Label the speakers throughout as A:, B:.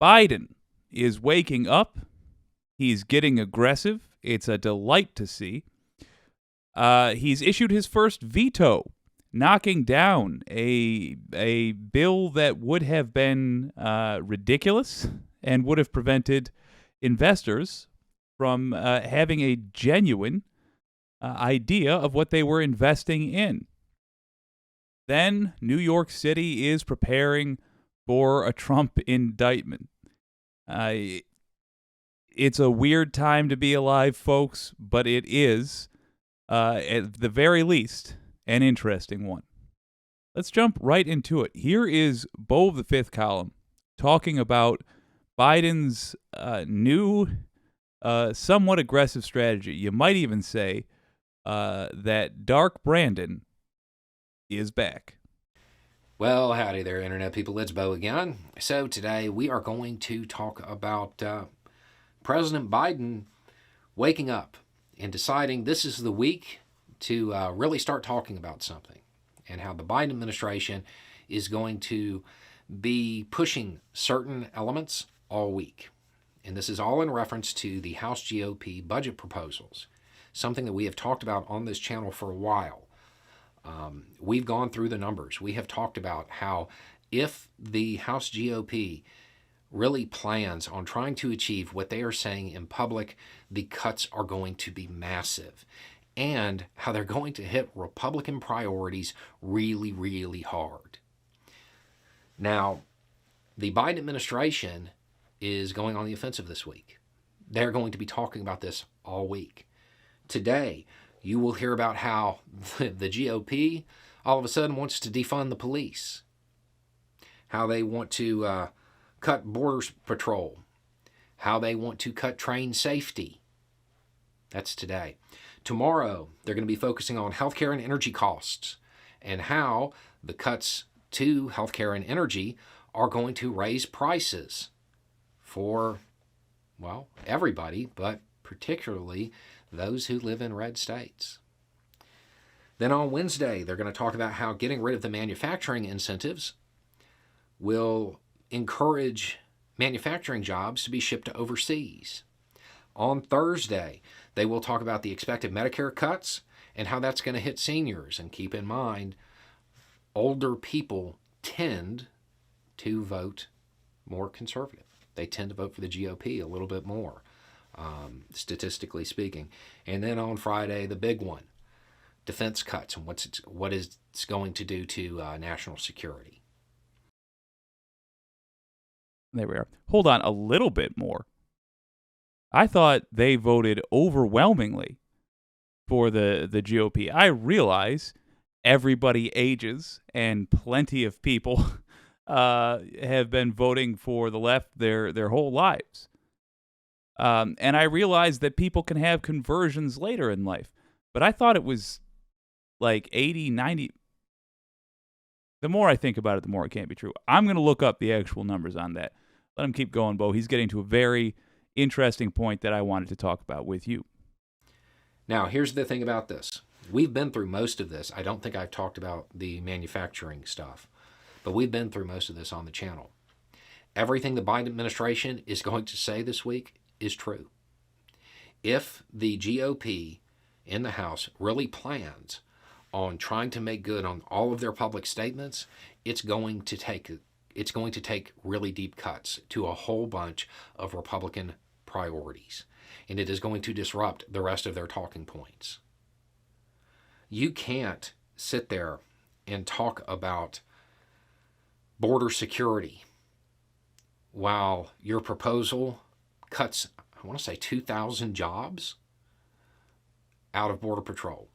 A: Biden is waking up. He's getting aggressive. It's a delight to see. He's issued his first veto, knocking down a bill that would have been ridiculous and would have prevented investors from having a genuine idea of what they were investing in. Then New York City is preparing for a Trump indictment. It's a weird time to be alive, folks, but it is, at the very least, an interesting one. Let's jump right into it. Here is Bo of the Fifth Column talking about Biden's new, somewhat aggressive strategy. You might even say that Dark Brandon is back.
B: Well, howdy there, Internet people. It's Bo again. So today we are going to talk about President Biden waking up and deciding this is the week to really start talking about something, and how the Biden administration is going to be pushing certain elements all week. And this is all in reference to the House GOP budget proposals, something that we have talked about on this channel for a while. We've gone through the numbers. We have talked about how if the House GOP really plans on trying to achieve what they are saying in public, the cuts are going to be massive, and how they're going to hit Republican priorities really, really hard. Now, the Biden administration is going on the offensive this week. They're going to be talking about this all week. Today, you will hear about how the GOP all of a sudden wants to defund the police, how they want to cut border patrol, how they want to cut train safety. That's today. Tomorrow, they're going to be focusing on healthcare and energy costs, and how the cuts to healthcare and energy are going to raise prices for, well, everybody, but particularly those who live in red states. Then on Wednesday, they're going to talk about how getting rid of the manufacturing incentives will encourage manufacturing jobs to be shipped to overseas. On Thursday, they will talk about the expected Medicare cuts and how that's going to hit seniors. And keep in mind, older people tend to vote more conservative. They tend to vote for the GOP a little bit more, statistically speaking. And then on Friday, the big one, defense cuts and what it's going to do to national security.
A: There we are. Hold on a little bit more. I thought they voted overwhelmingly for the GOP. I realize everybody ages and plenty of people have been voting for the left their whole lives. And I realize that people can have conversions later in life. But I thought it was like 80, 90. The more I think about it, the more it can't be true. I'm going to look up the actual numbers on that. Let him keep going, Bo. He's getting to a very interesting point that I wanted to talk about with you.
B: Now, here's the thing about this. We've been through most of this. I don't think I've talked about the manufacturing stuff, but we've been through most of this on the channel. Everything the Biden administration is going to say this week is true. If the GOP in the House really plans on trying to make good on all of their public statements, it's going to take really deep cuts to a whole bunch of Republican priorities, and it is going to disrupt the rest of their talking points. You can't sit there and talk about border security while your proposal cuts, I want to say, 2,000 jobs out of Border Patrol.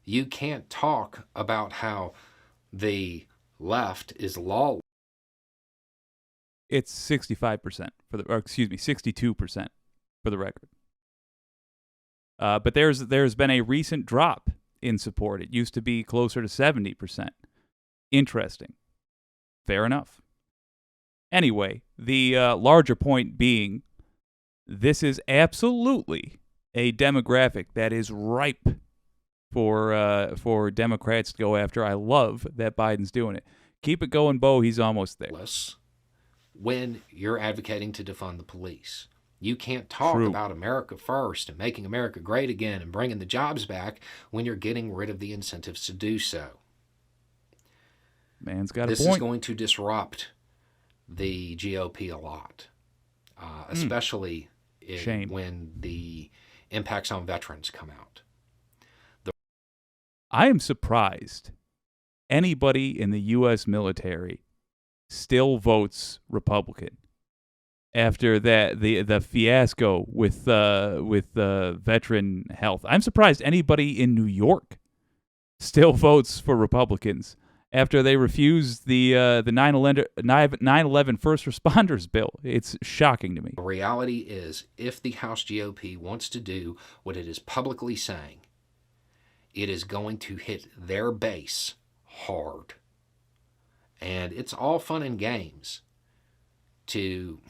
B: You can't talk about how the left is lawless.
A: It's 65% 62% for the record. But there's been a recent drop in support. It used to be closer to 70%. Interesting. Fair enough. Anyway, the larger point being, this is absolutely a demographic that is ripe for Democrats to go after. I love that Biden's doing it. Keep it going, Bo. He's almost there.
B: when you're advocating to defund the police. You can't talk
A: True.
B: about America first and making America great again and bringing the jobs back when you're getting rid of the incentives to do so.
A: Man's got a
B: This
A: point.
B: is going to disrupt the GOP a lot, especially when the impacts on veterans come out.
A: I am surprised anybody in the U.S. military still votes Republican after the fiasco with veteran health. I'm surprised anybody in New York still votes for Republicans after they refused the 9/11 first responders bill. It's shocking to me.
B: The reality is, if the House GOP wants to do what it is publicly saying, it is going to hit their base hard. And it's all fun and games to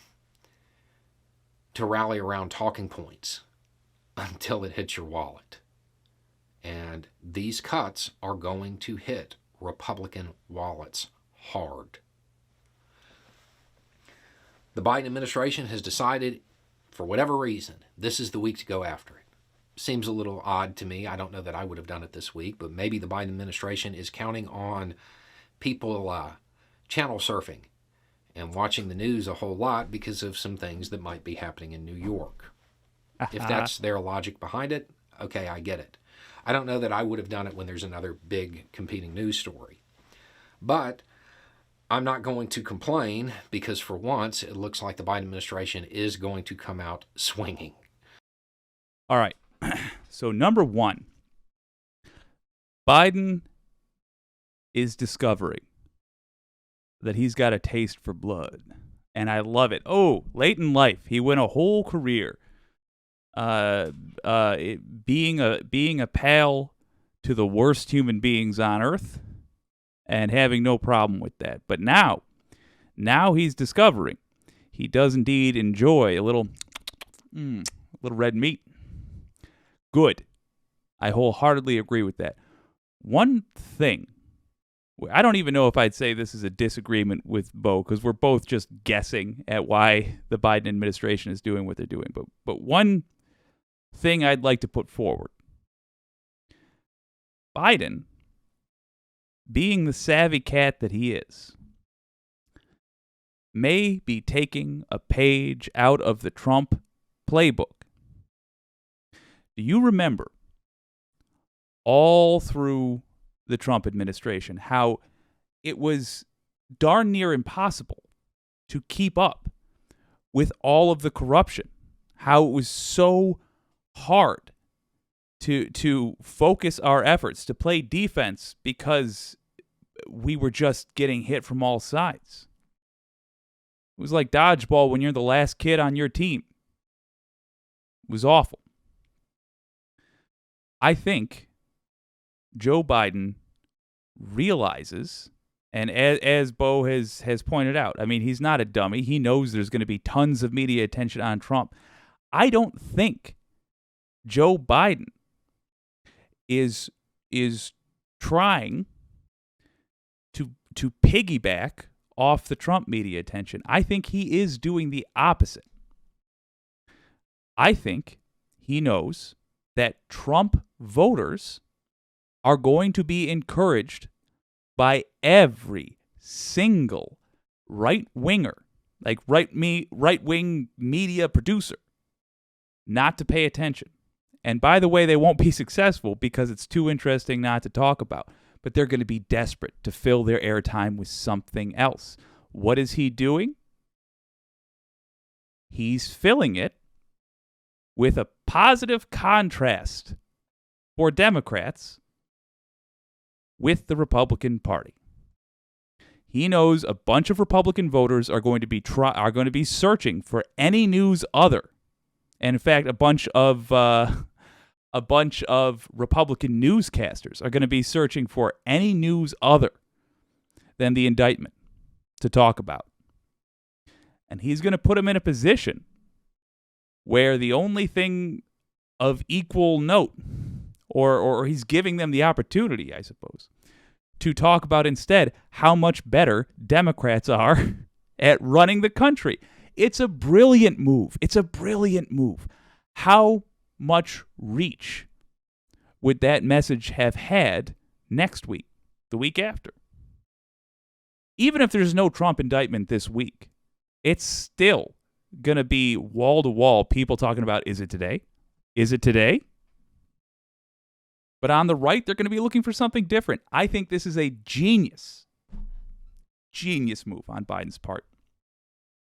B: rally around talking points until it hits your wallet. And these cuts are going to hit Republican wallets hard. The Biden administration has decided, for whatever reason, this is the week to go after it. Seems a little odd to me. I don't know that I would have done it this week, but maybe the Biden administration is counting on people channel surfing and watching the news a whole lot because of some things that might be happening in New York. If that's their logic behind it, okay, I get it. I don't know that I would have done it when there's another big competing news story. But I'm not going to complain because for once it looks like the Biden administration is going to come out swinging.
A: All right. So number one, Biden is discovering that he's got a taste for blood. And I love it. Oh, late in life, he went a whole career being a pal to the worst human beings on earth and having no problem with that. But now he's discovering he does indeed enjoy a little red meat. Good. I wholeheartedly agree with that. One thing, I don't even know if I'd say this is a disagreement with Bo, because we're both just guessing at why the Biden administration is doing what they're doing. But one thing I'd like to put forward. Biden, being the savvy cat that he is, may be taking a page out of the Trump playbook. Do you remember all through the Trump administration how it was darn near impossible to keep up with all of the corruption? How it was so hard to focus our efforts, to play defense, because we were just getting hit from all sides. It was like dodgeball when you're the last kid on your team. It was awful. I think Joe Biden realizes, and as Bo has pointed out, I mean, he's not a dummy. He knows there's going to be tons of media attention on Trump. I don't think Joe Biden is trying to piggyback off the Trump media attention. I think he is doing the opposite. I think he knows that Trump voters are going to be encouraged by every single right-winger, like right-wing media producer, not to pay attention. And by the way, they won't be successful because it's too interesting not to talk about. But they're going to be desperate to fill their airtime with something else. What is he doing? He's filling it with a positive contrast for Democrats with the Republican Party. He knows a bunch of Republican voters are going to be searching for any news other. And in fact, a bunch of Republican newscasters are going to be searching for any news other than the indictment to talk about. And he's going to put them in a position where the only thing of equal note, or he's giving them the opportunity, I suppose, to talk about instead how much better Democrats are at running the country. It's a brilliant move. It's a brilliant move. How much reach would that message have had next week, the week after? Even if there's no Trump indictment this week, it's still going to be wall to wall people talking about, is it today? Is it today? But on the right, they're going to be looking for something different. I think this is a genius move on Biden's part.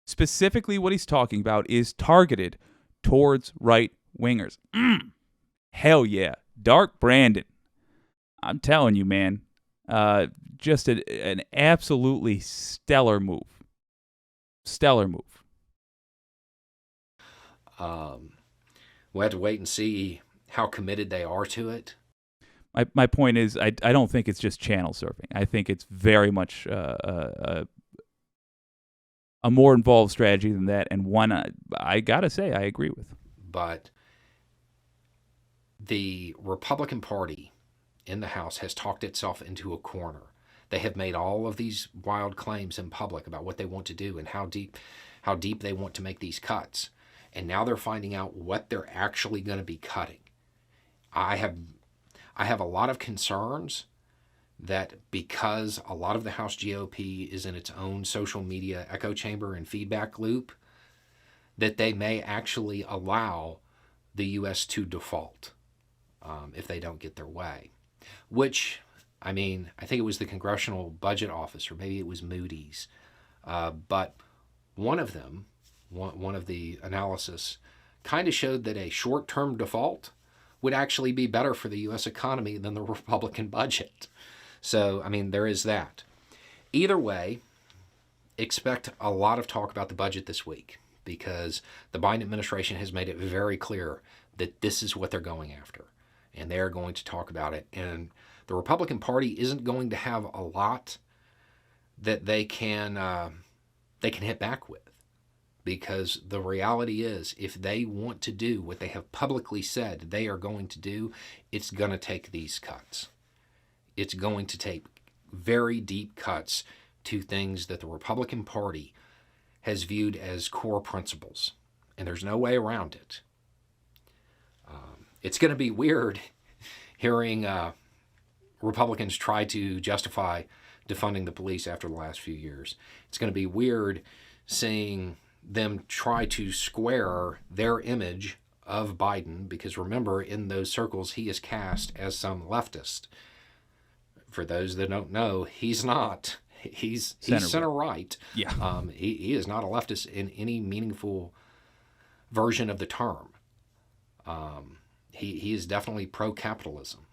A: Specifically, what he's talking about is targeted towards right-wingers. Hell yeah. Dark Brandon. I'm telling you, man. Just an absolutely stellar move. Stellar move.
B: We'll have to wait and see how committed they are to it.
A: My point is, I don't think it's just channel surfing. I think it's very much a more involved strategy than that, and one I gotta say I agree with.
B: But the Republican Party in the House has talked itself into a corner. They have made all of these wild claims in public about what they want to do and how deep they want to make these cuts. And now they're finding out what they're actually going to be cutting. I have a lot of concerns that because a lot of the House GOP is in its own social media echo chamber and feedback loop, that they may actually allow the U.S. to default if they don't get their way. Which, I mean, I think it was the Congressional Budget Office, or maybe it was Moody's, but one of them, one of the analysis, kind of showed that a short-term default would actually be better for the U.S. economy than the Republican budget. So, I mean, there is that. Either way, expect a lot of talk about the budget this week because the Biden administration has made it very clear that this is what they're going after, and they're going to talk about it. And the Republican Party isn't going to have a lot that they can hit back with. Because the reality is, if they want to do what they have publicly said they are going to do, it's going to take these cuts. It's going to take very deep cuts to things that the Republican Party has viewed as core principles. And there's no way around it. It's going to be weird hearing Republicans try to justify defunding the police after the last few years. It's going to be weird seeing them try to square their image of Biden, because remember, in those circles, he is cast as some leftist. For those that don't know, he's not. He's center right.
A: Yeah.
B: He is not a leftist in any meaningful version of the term. He is definitely pro-capitalism.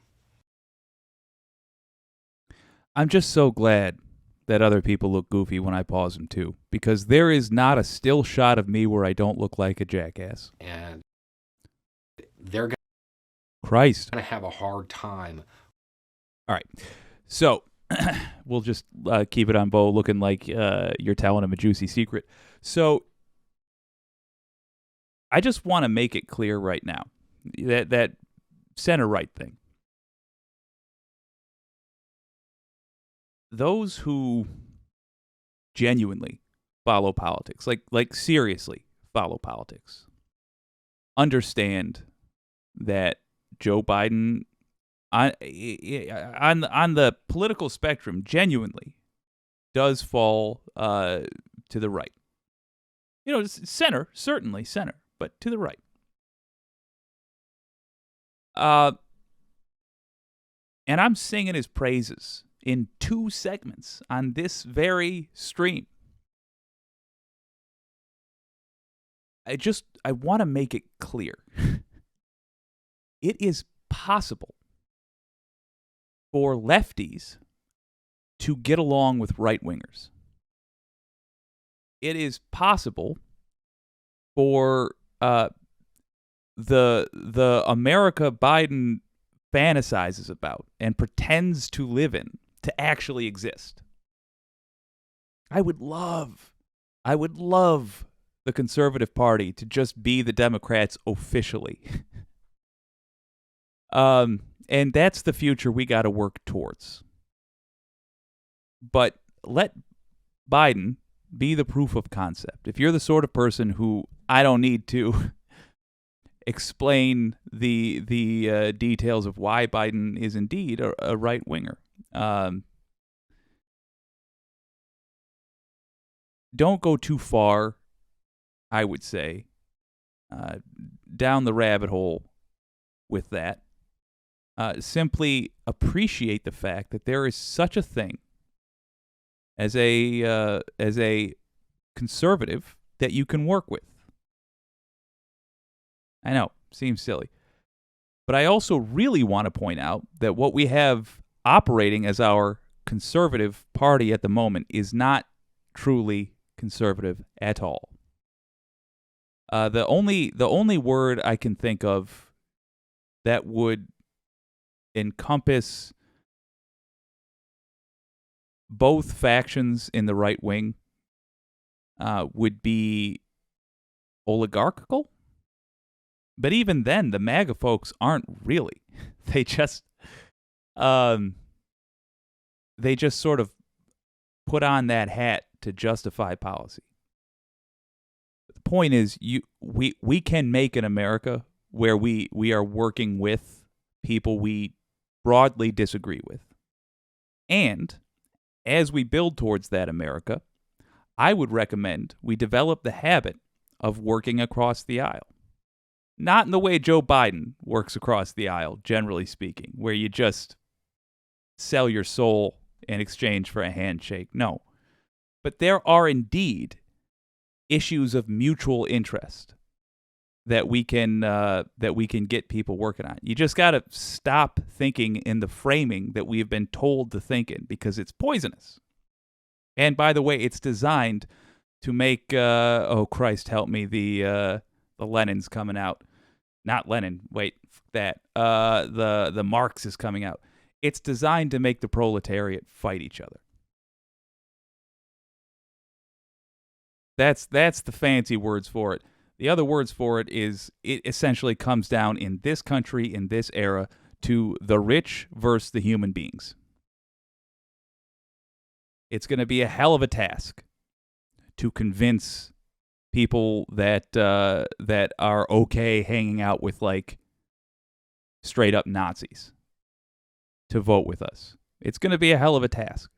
A: I'm just so glad that other people look goofy when I pause them too, because there is not a still shot of me where I don't look like a jackass.
B: And they're going
A: Christ.
B: to have a hard time.
A: All right. So we'll just keep it on Bo looking like you're telling him a juicy secret. So I just want to make it clear right now that center right thing. Those who genuinely follow politics, like seriously follow politics, understand that Joe Biden on the political spectrum genuinely does fall to the right. You know, center, certainly center, but to the right. And I'm singing his praises in 2 segments on this very stream. I want to make it clear. It is possible for lefties to get along with right-wingers. It is possible for the America Biden fantasizes about and pretends to live in to actually exist. I would love the Conservative Party to just be the Democrats officially. And that's the future we got to work towards. But let Biden Be the proof of concept. If you're the sort of person who I don't need to explain the details of why Biden is indeed a right winger, don't go too far, I would say, down the rabbit hole with that. Simply appreciate the fact that there is such a thing as a conservative that you can work with. I know, seems silly. But I also really want to point out that what we have operating as our conservative party at the moment is not truly conservative at all. The only word I can think of that would encompass both factions in the right wing would be oligarchical. But even then, the MAGA folks aren't really. They just sort of put on that hat to justify policy. The point is, we can make an America where we are working with people we broadly disagree with. And as we build towards that America, I would recommend we develop the habit of working across the aisle. Not in the way Joe Biden works across the aisle, generally speaking, where you just sell your soul in exchange for a handshake. No. But there are indeed issues of mutual interest that we can get people working on. You just got to stop thinking in the framing that we have been told to think in, because it's poisonous. And by the way, it's designed to make oh Christ help me, the Lenin's coming out. Not Lenin, wait, that. The Marx is coming out. It's designed to make the proletariat fight each other. That's the fancy words for it. The other words for it is it essentially comes down in this country, in this era, to the rich versus the human beings. It's going to be a hell of a task to convince people that are okay hanging out with like straight up Nazis to vote with us. It's going to be a hell of a task,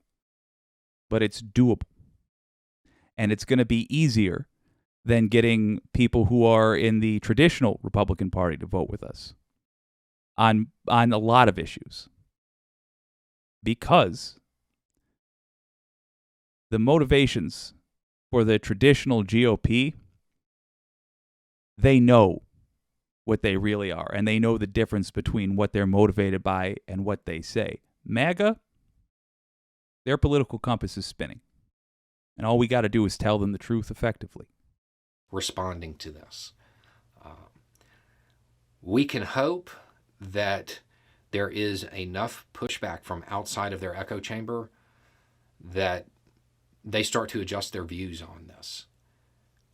A: but it's doable. And it's going to be easier than getting people who are in the traditional Republican Party to vote with us on a lot of issues. Because the motivations for the traditional GOP, they know what they really are, and they know the difference between what they're motivated by and what they say. MAGA, their political compass is spinning. And all we got to do is tell them the truth effectively.
B: Responding to this, we can hope that there is enough pushback from outside of their echo chamber that they start to adjust their views on this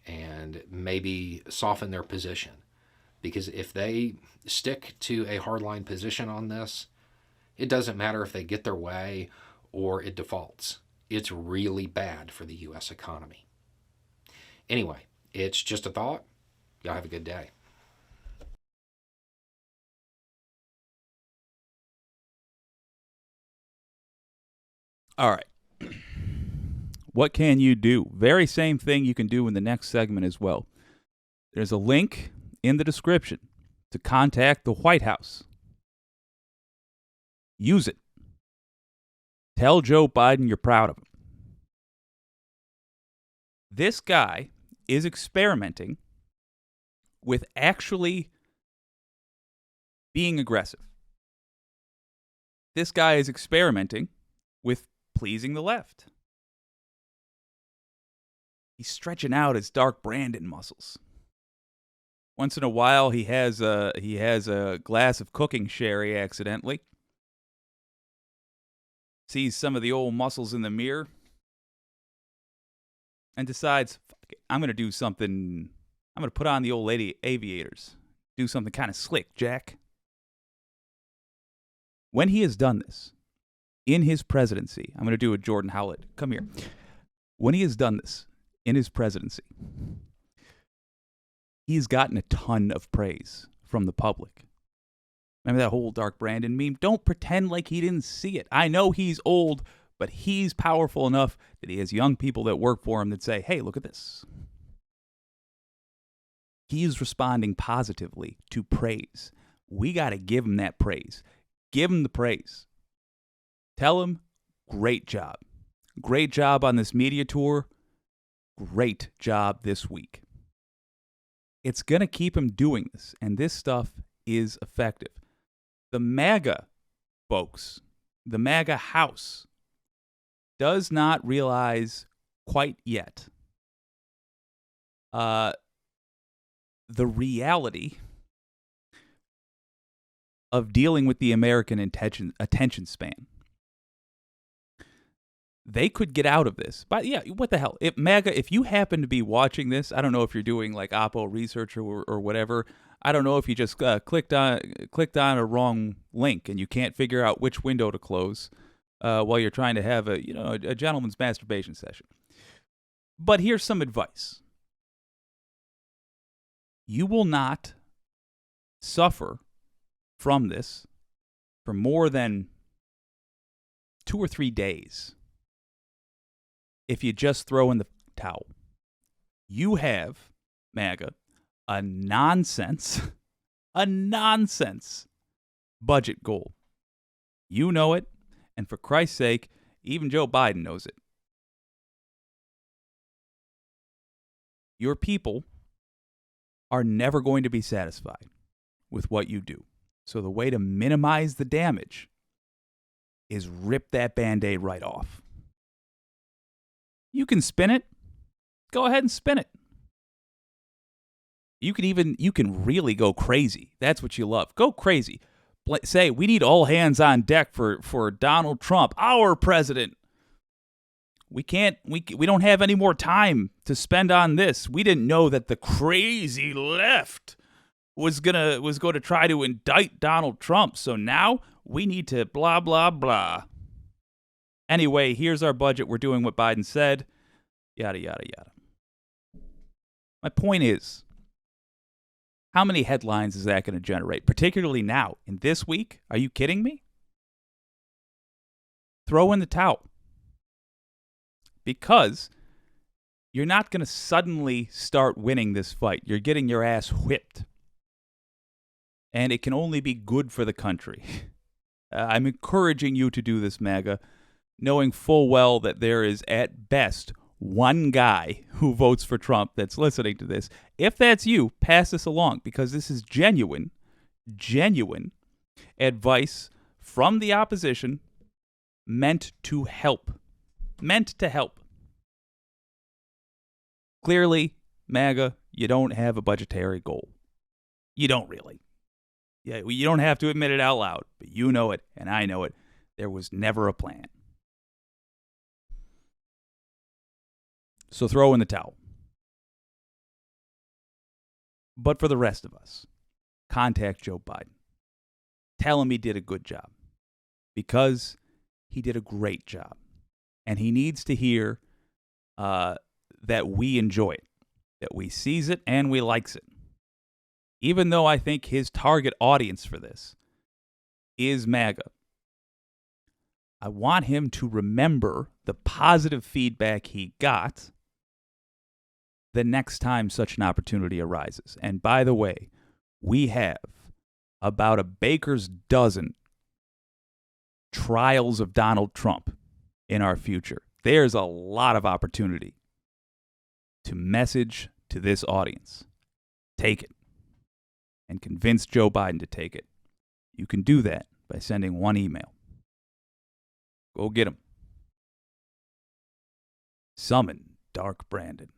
B: and maybe soften their position. Because if they stick to a hardline position on this, it doesn't matter if they get their way or it defaults. It's really bad for the U.S. economy. Anyway, it's just a thought. Y'all have a good day.
A: All right. What can you do? Very same thing you can do in the next segment as well. There's a link in the description to contact the White House. Use it. Tell Joe Biden you're proud of him. This guy is experimenting with actually being aggressive. This guy is experimenting with pleasing the left. He's stretching out his dark Brandon muscles. Once in a while, he has a glass of cooking sherry accidentally. Sees some of the old muscles in the mirror and decides, fuck it, I'm going to do something. I'm going to put on the old lady aviators. Do something kind of slick, Jack. When he has done this, in his presidency, I'm going to do a Jordan Howlett. Come here. When he has done this, in his presidency, he's gotten a ton of praise from the public. Remember that whole Dark Brandon meme? Don't pretend like he didn't see it. I know he's old, but he's powerful enough that he has young people that work for him that say, hey, look at this. He's responding positively to praise. We got to give him that praise. Give him the praise. Tell him, great job. Great job on this media tour. Great job this week. It's going to keep him doing this, and this stuff is effective. The MAGA folks, the MAGA house, does not realize quite yet the reality of dealing with the American attention span. They could get out of this. But yeah, what the hell? If you happen to be watching this, I don't know if you're doing like Oppo research or whatever. I don't know if you just clicked on a wrong link and you can't figure out which window to close while you're trying to have a gentleman's masturbation session. But here's some advice. You will not suffer from this for more than 2 or 3 days if you just throw in the towel. You have, MAGA, a nonsense budget goal. You know it, and for Christ's sake, even Joe Biden knows it. Your people are never going to be satisfied with what you do. So the way to minimize the damage is rip that Band-Aid right off. You can spin it. Go ahead and spin it. You can really go crazy. That's what you love. Go crazy. Say, we need all hands on deck for Donald Trump, our president. We don't have any more time to spend on this. We didn't know that the crazy left was going to try to indict Donald Trump. So now we need to blah, blah, blah. Anyway, here's our budget. We're doing what Biden said. Yada, yada, yada. My point is, how many headlines is that going to generate? Particularly now, in this week? Are you kidding me? Throw in the towel. Because you're not going to suddenly start winning this fight. You're getting your ass whipped. And it can only be good for the country. I'm encouraging you to do this, MAGA, knowing full well that there is, at best, one guy who votes for Trump that's listening to this. If that's you, pass this along, because this is genuine advice from the opposition meant to help. Meant to help. Clearly, MAGA, you don't have a budgetary goal. You don't really. Yeah, you don't have to admit it out loud, but you know it, and I know it. There was never a plan. So throw in the towel. But for the rest of us, contact Joe Biden. Tell him he did a good job. Because he did a great job. And he needs to hear that we enjoy it. That we sees it and we likes it. Even though I think his target audience for this is MAGA. I want him to remember the positive feedback he got the next time such an opportunity arises. And by the way, we have about a baker's dozen trials of Donald Trump in our future. There's a lot of opportunity to message to this audience. Take it. And convince Joe Biden to take it. You can do that by sending one email. Go get him. Summon Dark Brandon.